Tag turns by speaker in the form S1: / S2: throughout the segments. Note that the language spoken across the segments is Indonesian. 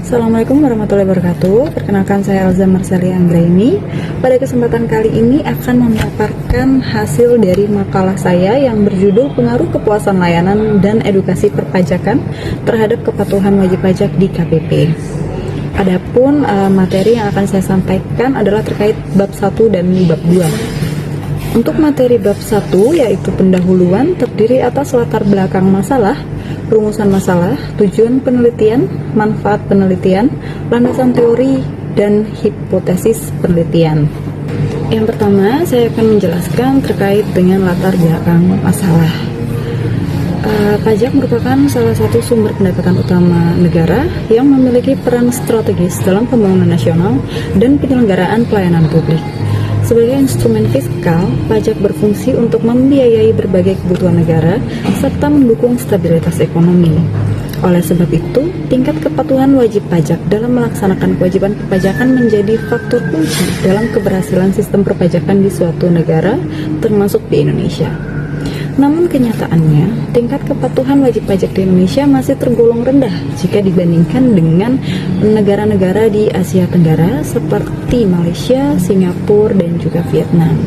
S1: Assalamualaikum warahmatullahi wabarakatuh. Perkenalkan, saya Elza Marcelia Anggraini. Pada kesempatan kali ini akan memaparkan hasil dari makalah saya yang berjudul Pengaruh Kepuasan Layanan dan Edukasi Perpajakan terhadap Kepatuhan Wajib Pajak di KPP. Adapun materi yang akan saya sampaikan adalah terkait bab 1 dan bab 2. Untuk materi bab 1 yaitu pendahuluan, terdiri atas latar belakang masalah, rumusan masalah, tujuan penelitian, manfaat penelitian, landasan teori, dan hipotesis penelitian. Yang pertama, saya akan menjelaskan terkait dengan latar belakang masalah. Pajak merupakan salah satu sumber pendapatan utama negara yang memiliki peran strategis dalam pembangunan nasional dan penyelenggaraan pelayanan publik. Sebagai instrumen fiskal, pajak berfungsi untuk membiayai berbagai kebutuhan negara serta mendukung stabilitas ekonomi. Oleh sebab itu, tingkat kepatuhan wajib pajak dalam melaksanakan kewajiban perpajakan menjadi faktor kunci dalam keberhasilan sistem perpajakan di suatu negara, termasuk di Indonesia. Namun kenyataannya, tingkat kepatuhan wajib pajak di Indonesia masih tergolong rendah jika dibandingkan dengan negara-negara di Asia Tenggara seperti Malaysia, Singapura, dan juga Vietnam.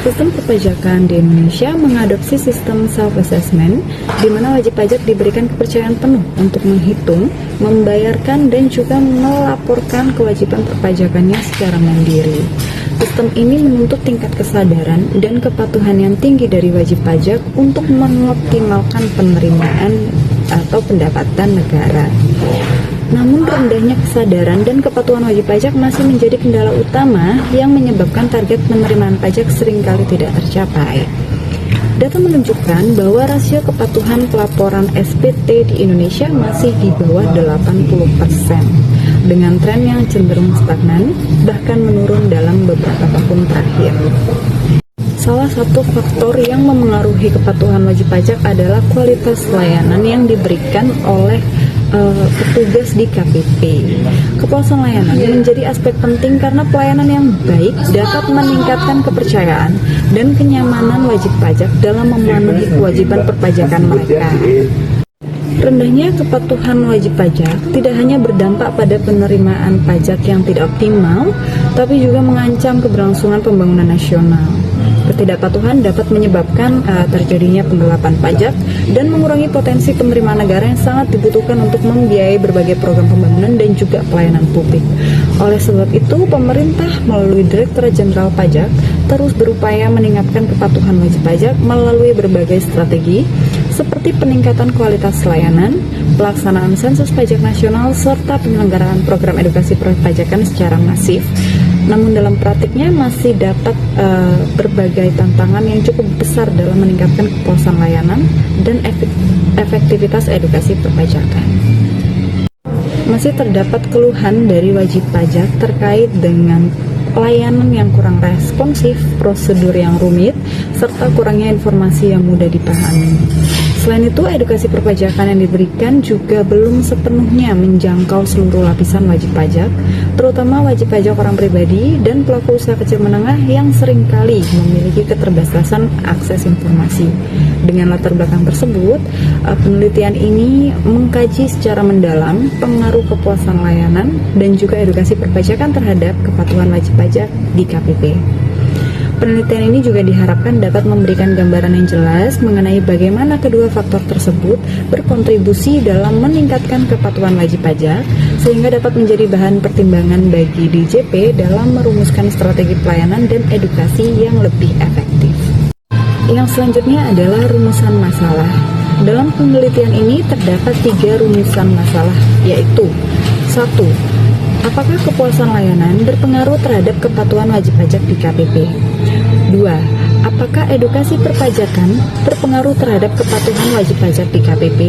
S1: Sistem perpajakan di Indonesia mengadopsi sistem self-assessment, di mana wajib pajak diberikan kepercayaan penuh untuk menghitung, membayarkan, dan juga melaporkan kewajiban perpajakannya secara mandiri. Sistem ini menuntut tingkat kesadaran dan kepatuhan yang tinggi dari wajib pajak untuk mengoptimalkan penerimaan atau pendapatan negara. Namun rendahnya kesadaran dan kepatuhan wajib pajak masih menjadi kendala utama yang menyebabkan target penerimaan pajak seringkali tidak tercapai. Data menunjukkan bahwa rasio kepatuhan pelaporan SPT di Indonesia masih di bawah 80%, dengan tren yang cenderung stagnan, bahkan menurun dalam beberapa tahun terakhir. Salah satu faktor yang memengaruhi kepatuhan wajib pajak adalah kualitas layanan yang diberikan oleh petugas di KPP. Kepuasan layanan menjadi aspek penting karena pelayanan yang baik dapat meningkatkan kepercayaan dan kenyamanan wajib pajak dalam memenuhi kewajiban perpajakan mereka. Rendahnya kepatuhan wajib pajak tidak hanya berdampak pada penerimaan pajak yang tidak optimal, tapi juga mengancam keberlangsungan pembangunan nasional. Ketidakpatuhan dapat menyebabkan terjadinya penggelapan pajak dan mengurangi potensi penerimaan negara yang sangat dibutuhkan untuk membiayai berbagai program pembangunan dan juga pelayanan publik. Oleh sebab itu, pemerintah melalui Direktorat Jenderal Pajak terus berupaya meningkatkan kepatuhan wajib pajak melalui berbagai strategi seperti peningkatan kualitas layanan, pelaksanaan sensus pajak nasional, serta penyelenggaraan program edukasi perpajakan secara masif. Namun dalam praktiknya masih dapat berbagai tantangan yang cukup besar dalam meningkatkan kepuasan layanan dan efektivitas edukasi perpajakan. Masih terdapat keluhan dari wajib pajak terkait dengan layanan yang kurang responsif, prosedur yang rumit, serta kurangnya informasi yang mudah dipahami. Selain itu, edukasi perpajakan yang diberikan juga belum sepenuhnya menjangkau seluruh lapisan wajib pajak, terutama wajib pajak orang pribadi dan pelaku usaha kecil menengah yang seringkali memiliki keterbatasan akses informasi. Dengan latar belakang tersebut, penelitian ini mengkaji secara mendalam pengaruh kepuasan layanan dan juga edukasi perpajakan terhadap kepatuhan wajib pajak di KPP. Penelitian ini juga diharapkan dapat memberikan gambaran yang jelas mengenai bagaimana kedua faktor tersebut berkontribusi dalam meningkatkan kepatuhan wajib pajak, sehingga dapat menjadi bahan pertimbangan bagi DJP dalam merumuskan strategi pelayanan dan edukasi yang lebih efektif. Yang selanjutnya adalah rumusan masalah. Dalam penelitian ini terdapat 3 rumusan masalah, yaitu 1. Apakah kepuasan layanan berpengaruh terhadap kepatuhan wajib pajak di KPP? 2. Apakah edukasi perpajakan berpengaruh terhadap kepatuhan wajib pajak di KPP?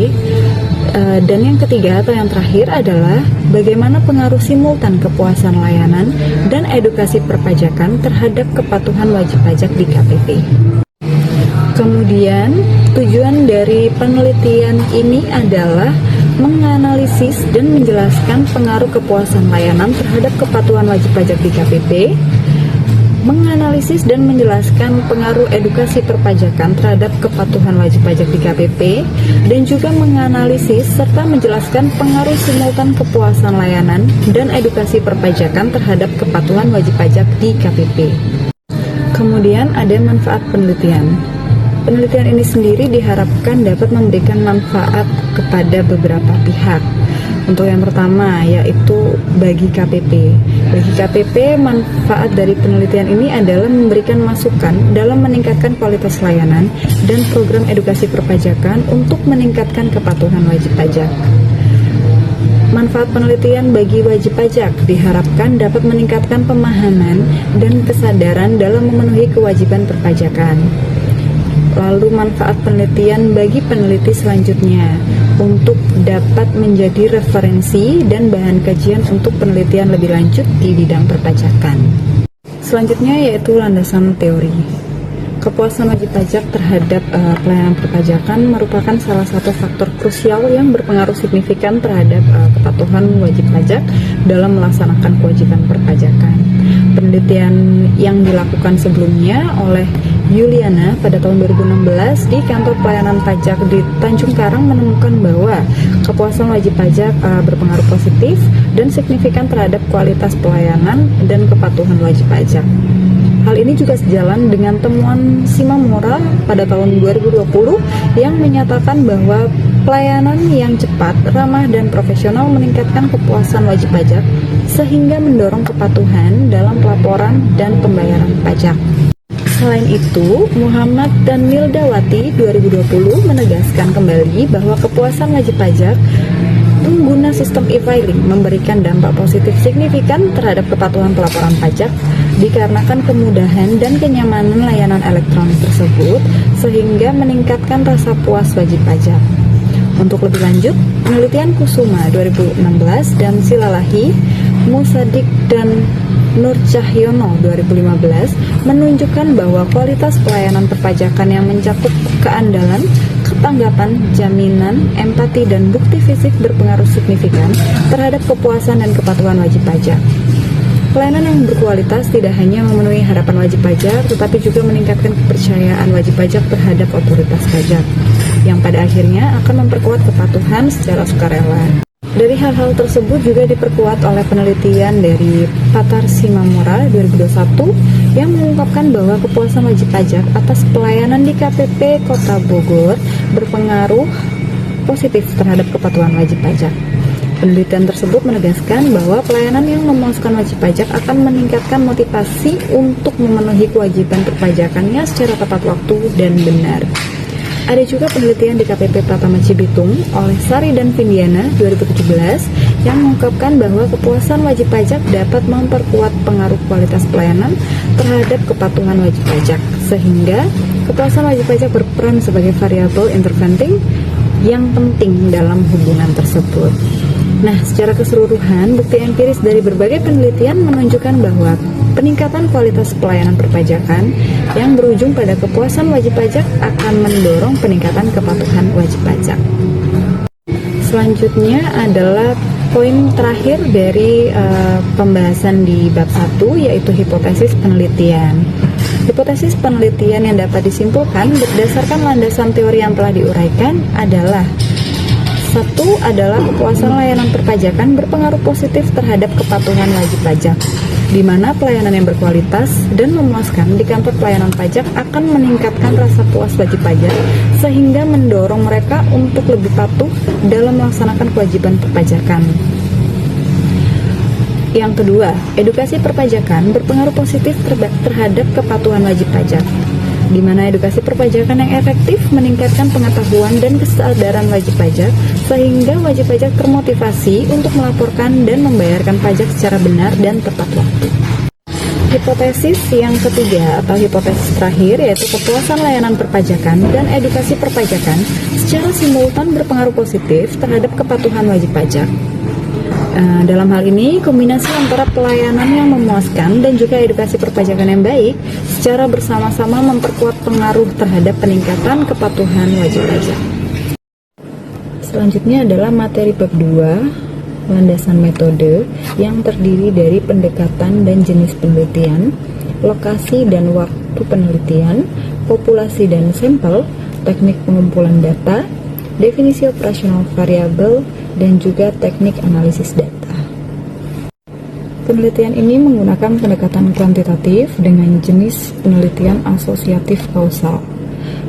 S1: Dan yang ketiga atau yang terakhir adalah bagaimana pengaruh simultan kepuasan layanan dan edukasi perpajakan terhadap kepatuhan wajib pajak di KPP. Kemudian, tujuan dari penelitian ini adalah menganalisis dan menjelaskan pengaruh kepuasan layanan terhadap kepatuhan wajib pajak di KPP, menganalisis dan menjelaskan pengaruh edukasi perpajakan terhadap kepatuhan wajib pajak di KPP, dan juga menganalisis serta menjelaskan pengaruh simultan kepuasan layanan dan edukasi perpajakan terhadap kepatuhan wajib pajak di KPP. Kemudian ada manfaat penelitian. Penelitian ini sendiri diharapkan dapat memberikan manfaat kepada beberapa pihak. Untuk yang pertama, yaitu bagi KPP. Bagi KPP, manfaat dari penelitian ini adalah memberikan masukan dalam meningkatkan kualitas layanan dan program edukasi perpajakan untuk meningkatkan kepatuhan wajib pajak. Manfaat penelitian bagi wajib pajak diharapkan dapat meningkatkan pemahaman dan kesadaran dalam memenuhi kewajiban perpajakan. Lalu manfaat penelitian bagi peneliti selanjutnya untuk dapat menjadi referensi dan bahan kajian untuk penelitian lebih lanjut di bidang perpajakan. Selanjutnya yaitu landasan teori. Kepuasan wajib pajak terhadap pelayanan perpajakan merupakan salah satu faktor krusial yang berpengaruh signifikan terhadap kepatuhan wajib pajak dalam melaksanakan kewajiban perpajakan. Penelitian yang dilakukan sebelumnya oleh Yuliana pada tahun 2016 di kantor pelayanan pajak di Tanjung Karang menemukan bahwa kepuasan wajib pajak berpengaruh positif dan signifikan terhadap kualitas pelayanan dan kepatuhan wajib pajak. Hal ini juga sejalan dengan temuan Simamora pada tahun 2020 yang menyatakan bahwa pelayanan yang cepat, ramah, dan profesional meningkatkan kepuasan wajib pajak sehingga mendorong kepatuhan dalam pelaporan dan pembayaran pajak. Selain itu, Muhammad dan Mildawati 2020 menegaskan kembali bahwa kepuasan wajib pajak pengguna sistem e-filing memberikan dampak positif signifikan terhadap kepatuhan pelaporan pajak dikarenakan kemudahan dan kenyamanan layanan elektronik tersebut sehingga meningkatkan rasa puas wajib pajak. Untuk lebih lanjut, penelitian Kusuma 2016 dan Silalahi, Musadik dan Nur Cahyono 2015 menunjukkan bahwa kualitas pelayanan perpajakan yang mencakup keandalan, ketanggapan, jaminan, empati, dan bukti fisik berpengaruh signifikan terhadap kepuasan dan kepatuhan wajib pajak. Pelayanan yang berkualitas tidak hanya memenuhi harapan wajib pajak, tetapi juga meningkatkan kepercayaan wajib pajak terhadap otoritas pajak, yang pada akhirnya akan memperkuat kepatuhan secara sukarela. Dari hal-hal tersebut juga diperkuat oleh penelitian dari Patar Simamora 2021 yang mengungkapkan bahwa kepuasan wajib pajak atas pelayanan di KPP Kota Bogor berpengaruh positif terhadap kepatuhan wajib pajak. Penelitian tersebut menegaskan bahwa pelayanan yang memuaskan wajib pajak akan meningkatkan motivasi untuk memenuhi kewajiban perpajakannya secara tepat waktu dan benar. Ada juga penelitian di KPP Pratama Cibitung oleh Sari dan Vindiana 2017 yang mengungkapkan bahwa kepuasan wajib pajak dapat memperkuat pengaruh kualitas pelayanan terhadap kepatuhan wajib pajak, sehingga kepuasan wajib pajak berperan sebagai variabel interventing yang penting dalam hubungan tersebut. Nah, secara keseluruhan, bukti empiris dari berbagai penelitian menunjukkan bahwa peningkatan kualitas pelayanan perpajakan yang berujung pada kepuasan wajib pajak akan mendorong peningkatan kepatuhan wajib pajak. Selanjutnya adalah poin terakhir dari pembahasan di bab 1, yaitu hipotesis penelitian. Hipotesis penelitian yang dapat disimpulkan berdasarkan landasan teori yang telah diuraikan adalah: satu adalah kepuasan layanan perpajakan berpengaruh positif terhadap kepatuhan wajib pajak, di mana pelayanan yang berkualitas dan memuaskan di kantor pelayanan pajak akan meningkatkan rasa puas wajib pajak sehingga mendorong mereka untuk lebih patuh dalam melaksanakan kewajiban perpajakan. Yang kedua, edukasi perpajakan berpengaruh positif terhadap kepatuhan wajib pajak, di mana edukasi perpajakan yang efektif meningkatkan pengetahuan dan kesadaran wajib pajak sehingga wajib pajak termotivasi untuk melaporkan dan membayarkan pajak secara benar dan tepat waktu. Hipotesis yang ketiga atau hipotesis terakhir yaitu kepuasan layanan perpajakan dan edukasi perpajakan secara simultan berpengaruh positif terhadap kepatuhan wajib pajak. Dalam hal ini, kombinasi antara pelayanan yang memuaskan dan juga edukasi perpajakan yang baik secara bersama-sama memperkuat pengaruh terhadap peningkatan kepatuhan wajib pajak. Selanjutnya adalah materi bab 2, landasan metode, yang terdiri dari pendekatan dan jenis penelitian, lokasi dan waktu penelitian, populasi dan sampel, teknik pengumpulan data, definisi operasional variabel, dan juga teknik analisis data. Penelitian ini menggunakan pendekatan kuantitatif dengan jenis penelitian asosiatif kausal.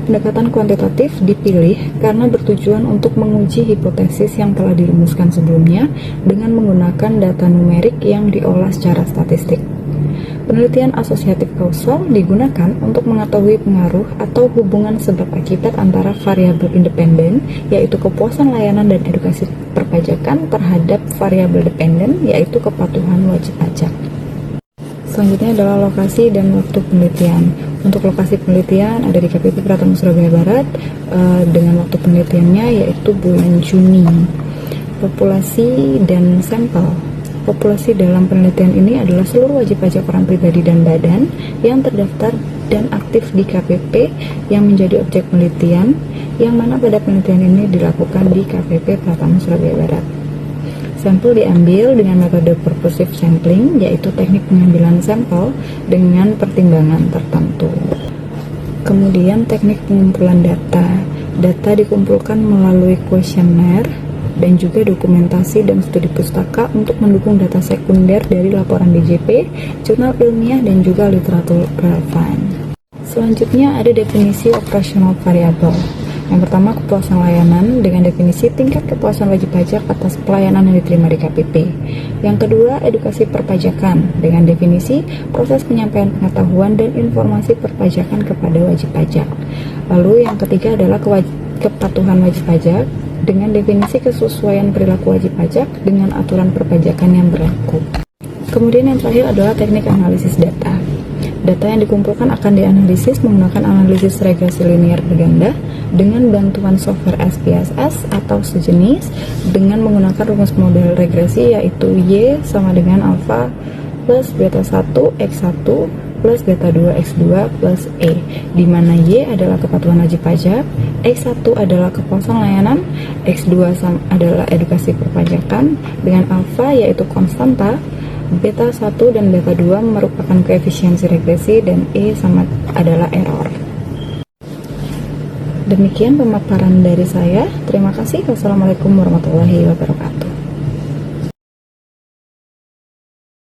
S1: Pendekatan kuantitatif dipilih karena bertujuan untuk menguji hipotesis yang telah dirumuskan sebelumnya dengan menggunakan data numerik yang diolah secara statistik. Penelitian asosiatif kausal digunakan untuk mengetahui pengaruh atau hubungan sebab akibat antara variabel independen, yaitu kepuasan layanan dan edukasi perpajakan, terhadap variabel dependen, yaitu kepatuhan wajib pajak. Selanjutnya adalah lokasi dan waktu penelitian. Untuk lokasi penelitian ada di KPP Pratama Surabaya Barat dengan waktu penelitiannya yaitu bulan Juni. Populasi dan sampel. Populasi dalam penelitian ini adalah seluruh wajib pajak orang pribadi dan badan yang terdaftar dan aktif di KPP yang menjadi objek penelitian, yang mana pada penelitian ini dilakukan di KPP Pratama Surabaya Barat. Sampel diambil dengan metode purposive sampling, yaitu teknik pengambilan sampel dengan pertimbangan tertentu. Kemudian teknik pengumpulan data. Data dikumpulkan melalui kuesioner dan juga dokumentasi dan studi pustaka untuk mendukung data sekunder dari laporan DJP, jurnal ilmiah, dan juga literatur relevan. Selanjutnya ada definisi operasional variabel. Yang pertama, kepuasan layanan dengan definisi tingkat kepuasan wajib pajak atas pelayanan yang diterima di KPP. Yang kedua, edukasi perpajakan dengan definisi proses penyampaian pengetahuan dan informasi perpajakan kepada wajib pajak. Lalu yang ketiga adalah kepatuhan wajib pajak dengan definisi kesesuaian perilaku wajib pajak dengan aturan perpajakan yang berlaku. Kemudian yang terakhir adalah teknik analisis data. Data yang dikumpulkan akan dianalisis menggunakan analisis regresi linear berganda dengan bantuan software SPSS atau sejenis dengan menggunakan rumus model regresi, yaitu Y sama dengan alfa plus beta 1 X1 plus beta 2 X2 plus E, di mana Y adalah kepatuhan wajib pajak, X1 adalah kepuasan layanan, X2 adalah edukasi perpajakan, dengan alfa yaitu konstanta, beta 1 dan beta 2 merupakan koefisiensi regresi, dan E sama adalah error. Demikian pemaparan dari saya. Terima kasih. Wassalamualaikum warahmatullahi wabarakatuh.